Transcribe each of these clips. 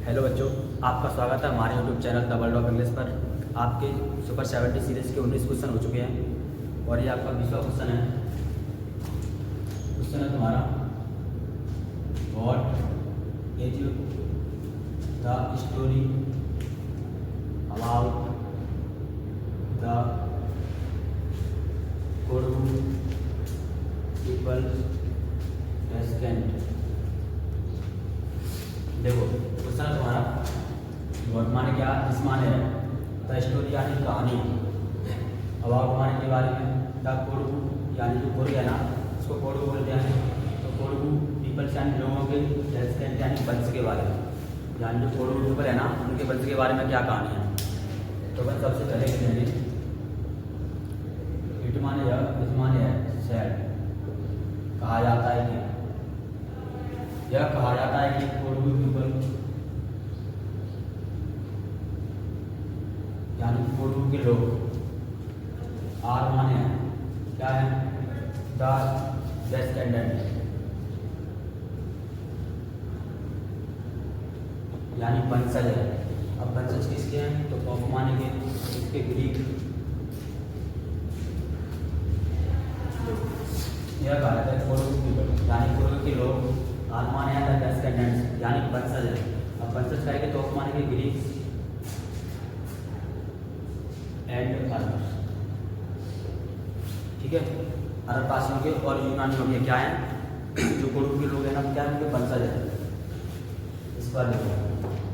Hello बच्चों, आपका स्वागत है हमारे YouTube channel the world of English पर। आपके सुपर 70 सीरीज़ के 19 क्वेश्चन हो चुके हैं और ये आपका 20वां क्वेश्चन है। क्वेश्चन है तुम्हारा, what is the story about the कोडू पीपल रेस्टेंट। देखो क्वेश्चन है तुम्हारा, व्हाट माने क्या, इस माने है द स्टोरी यानी कहानी, अबाउट माने के बारे में, द कोडू यानी जो कोड है ना उसको कोडू बोलते हैं। तो कोडू पीपल्स यानी लोगों के, रेस्टेंट यानी वंश के बारे में, यानी जो कोडू पीपल है ना उनके वंश के बारे में क्या कहानी है। तो बस सबसे पहले लिखेंगे इट माने है, इस माने है सैड, कहा जाता है कि, यह कहा जाता है कि कोडू पीपल यानी कोडू के लोग, आर माने क्या है, द डिसेंडेंट यानी वंशज है। अब वंशज किसके हैं, तो ऑफ माने के इसके ग्रीक, यह कहा जाता है कोडू पीपल यानी कोडू के लोग, आर माने है द डिसेंडेंट्स यानी वंशज है। अब वंशज कहेंगे तो ऑफ माने के ग्रीक एंड अरब, ठीक है। अरब भाषियों के और यूनानियों के क्या है, जो कोडू के लोग हैं ना क्या है, उनके वंशज है। इस बार देखो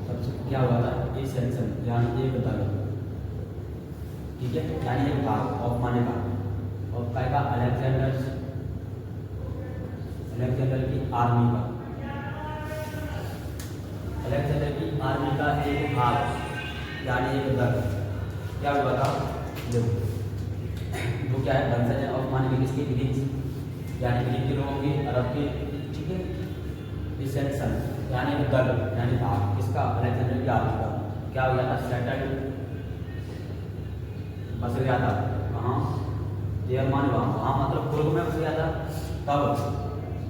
सबसे क्या हुआ था, ए सेक्शन यानी एक दल, ठीक है, यानी एक भाग, ऑफ माने का, और कहेगा अलेक्जेंडर, अलेक्जेंडर की आर्मी का, अलेक्जेंडर की आर्मी का एक भाग यानी एक दल क्या हुआ था, देखो वो क्या है, वंशज है, ऑफ माने के किसके, ग्रीक यानी ग्रीक के लोगों के, अरब के, ठीक है। डिसेंशन यानी एक दल यानी भाग, किसका, अलेक्जेंडर की आर्मी का, क्या हो गया था, सेटल्ड, बस गया था कहाँ, देर माने वहाँ मतलब पूर्व में बस गया था। तब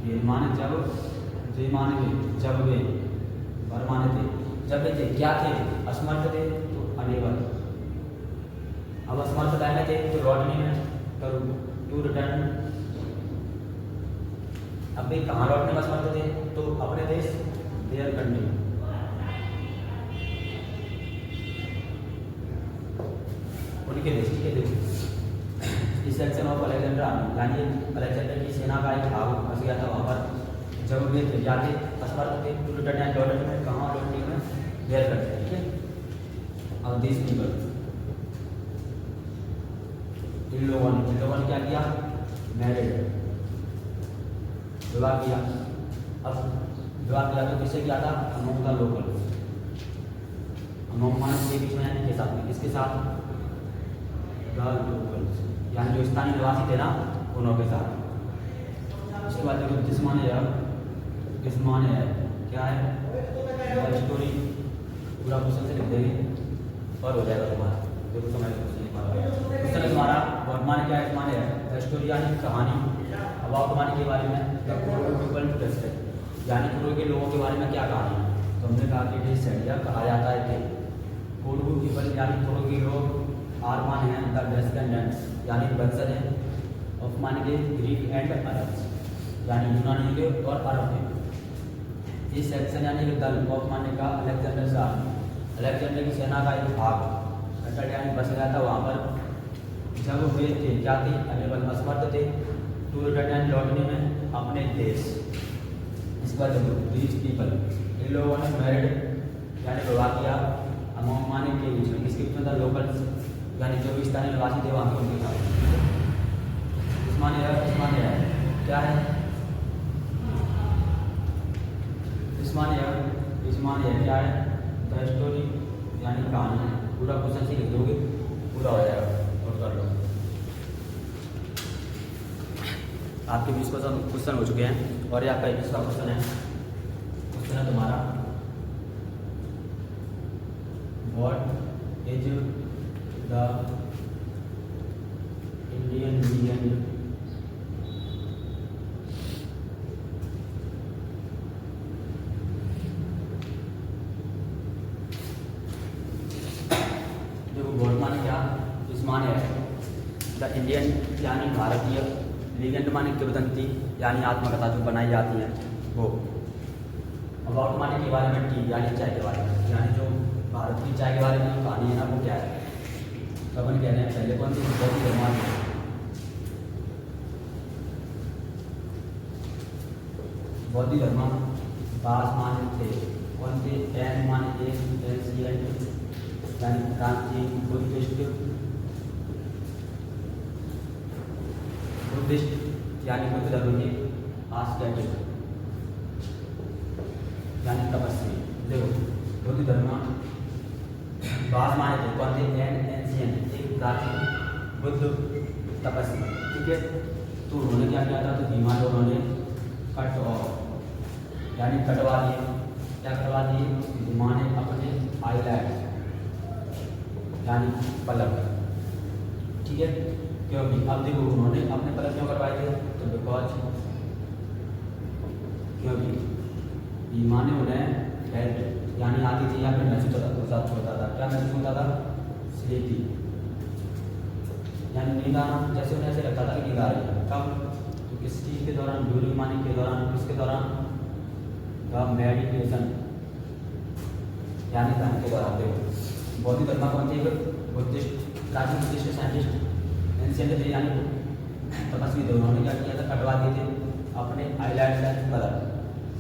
ये माने जब, जे माने जब वे, वर माने थे, जब वे थे क्या थे, असमर्थ थे तो अनेबल, अब असमर्थ कहने थे तो लौटने में टू रिटर्न, अब वे कहाँ लौटने में असमर्थ थे, तो अपने देश, देयर कंट्री, उनके देश, ठीक है। देखो इस सेक्शन ऑफ अलेक्जेंडर आर्मी यानी अलेक्जेंडर की सेना का एक भाग फंस गया था वहाँ पर, जब वे थे जाते असमर्थ थे टू रिटर्न एंड लौटने में, कहाँ लौटने में, देयर कंट्री, ठीक है। अब दिस पीपल, इन लोगों ने क्या किया, मैरिड, विवाह किया। अब विवाह किया तो किससे किया था, अमोंग द लोकल, अमोंग माने के बीच में यानी के साथ में, किसके साथ, द लोकल यानी जो स्थानीय निवासी थे ना उन्हों के साथ। उसके बाद देखो जिस माने है, किस माने है क्या है, स्टोरी पूरा क्वेश्चन से लिख देंगे और हो जाएगा तुम्हारा, देखो समझ क्वेश्चन तुम्हारा, व्हाट माने क्या है, इस माने है स्टोरी यानी कहानी, अबाउट माने के बारे में, द कोडू पीपल रेस्टेंट यानी कोडू के लोगों के बारे में क्या कहानी है। तो हमने कहा कि डिसेंडेंट कहा जाता है कि कोडू पीपल यानी कोडू के लोग, आर माने हैं द डिसेंडेंट्स यानी वंशज हैं, ऑफ माने के ग्रीक एंड अरब यानी यूनानी के और अरब के। इस सेक्शन यानी एक दल, ऑफ माने का अलेक्जेंडर आर्मी, अलेक्जेंडर की सेना का एक भाग, सेटल्ड यानी बस गया था वहाँ पर, जब वे थे क्या थे, अनेबल असमर्थ थे, टू रिटर्न लौटने में अपने देश। इस पर दीज पीपल इन लोगों ने मैरिड यानी विवाह किया, अमोंग माने के बीच में, किसके बीच में था, लोकल्स यानी जो भी स्थानीय निवासी थे वहाँ के उनके साथ। इस माने है क्या है, इस माने है क्या है, द स्टोरी यानी कहानी, पूरा क्वेश्चन से लिख दोगे पूरा हो जाएगा, नोट कर लो। आपके 20 क्वेश्चन हो चुके हैं और ये आपका 21वां क्वेश्चन है। क्वेश्चन है तुम्हारा, what is the Indian reason Indian यानी भारतीय, लीगेंट माने किंवदंती यानी आत्मकथा जो बनाई जाती है वो। अबाउट माने के बारे में, टी यानी चाय के बारे में, यानी जो भारत की चाय के बारे में कहानी है ना वो क्या है। तो अपन कह रहे हैं पहले कौन सी बौद्ध धर्म, बौद्ध धर्म बास माने थे कौन थे, एन माने एंशिएंट यानी प्राचीन, बुद्धिस्ट यानी बुद्ध धर्म के, आस्केटिक यानी तपस्वी। देखो बुद्ध धर्म बास माने थे कौन थे, एंशिएंट एक प्राचीन, बुद्ध तपस्वी, ठीक है। तो उन्होंने क्या किया था, तो भीमा ने उन्होंने कट ऑफ यानी कटवा दिए, क्या कटवा दिए, भीमा ने अपने आईलैंड यानी पलक, ठीक है। क्योंकि अब देखो उन्होंने अपने पलक क्यों करवाए थे, तो बिकॉज क्योंकि भीमा ने उन्हें हेल्थ यानी आती थी या फिर महसूस होता था, क्या महसूस होता था, स्लीपी यानी नींद आना, जैसे उन्हें ऐसे लगता था कि नींद आ रही है। कब, तो किस चीज़ के दौरान, ड्यूरिंग मानी के दौरान, किसके दौरान, द मेडिटेशन यानी ध्यान के दौरान। देखो बौद्ध धर्म कौन थी, बुद्धिस्ट, प्राचीन बुद्धिस्ट साइंटिस्ट, एंशिएंट थे यानी तपस्वी थे। उन्होंने क्या किया था, कटवा दिए थे अपने आईलैंड का कलर,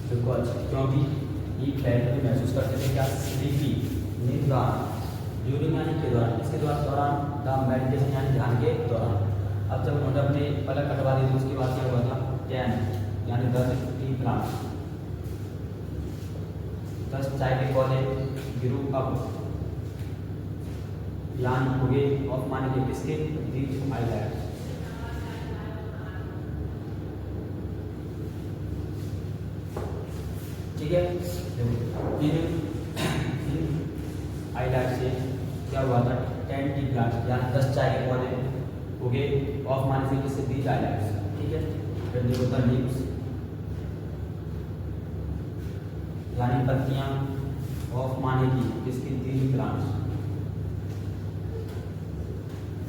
बिकॉज क्योंकि ये फ्लैट में महसूस करते थे क्या, स्लीपी नींद का, ड्यूरिंग यानी के दौरान, इसके दौरान द मेडिटेशन यानी ध्यान के दौरान। अब जब उन्होंने अपने पलक कटवा दी थी उसके बाद क्या हुआ था, 10 यानी 10 टी प्लांट, 10 चाय के पौधे गिरू अप यानी हुए ऑफ माने के किसके, दीज आइलैंड, ठीक है। इन आइलैंड से क्या हुआ था, 10 टी प्लांट यानी 10 चाय के पौधे उगे, ऑफ माने से किससे, दीज आइलैंड्स, ठीक है। फिर देखो द लीव्स यानी पत्तियां, ऑफ माने की किसकी, दीज प्लांट्स,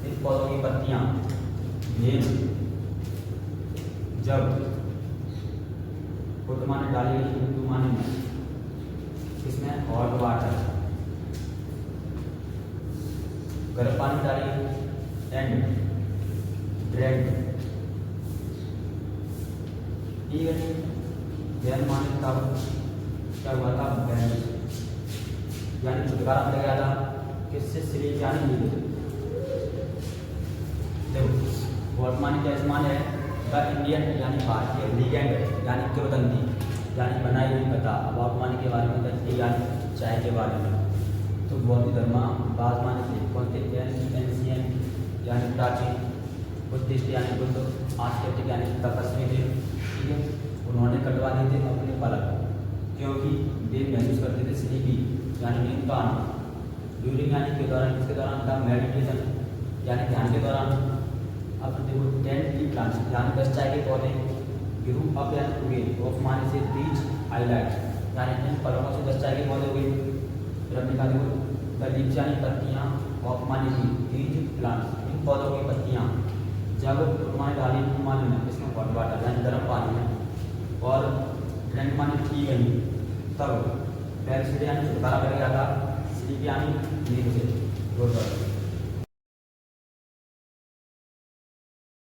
इन पौधों की पत्तियां, वेन जब, पुट माने डाली गई, हिंदू माने में, इसमें हॉट वाटर गर्म पानी डाली, एंड ड्रैंक, ठीक है। बैन माने तब क्या हुआ था, बैन यानी छुटकारा मिल गया था किससे, स्लीप यानी नींद। देखो वॉट माने क्या, इस माने है द इंडियन यानी भारतीय, लीगेंट यानी किंवदंती यानी बनाई हुई कथा, अबाउट माने के बारे में, द टी यानी चाय के बारे में। तो बौद्ध धर्म बास माने थे कौन थे, एंशिएंट यानी प्राचीन, बुद्धिस्ट यानी बुद्ध, आस्केटिक यानी तपस्वी थे, ठीक है। उन्होंने कटवा दिए थे अपने पलक क्योंकि वे महसूस करते थे स्लीपी यानी नींद का आना, ड्यूरिंग यानी के दौरान, किसके दौरान, द मेडिटेशन यानी ध्यान के दौरान। अब देखो 10 टी प्लांट्स यानी 10 चाय के पौधे, ग्रू अप यानी उगे, ऑफ माने से दीज आइलैंड यानी इन पलकों से 10 चाय के पौधे उगे। फिर हमने कहा देखो द लीव्स यानी पत्तियाँ, ऑफ माने की दीज प्लांट्स इन पौधों की पत्तियाँ, जब माने डाली माने में, इसमें हॉट वाटर यानी गर्म पानी में, और ड्रैंक माने पी गई, तब बैन से यानी छुटकारा कर गया था, स्लीप यानी नींद से, गुड।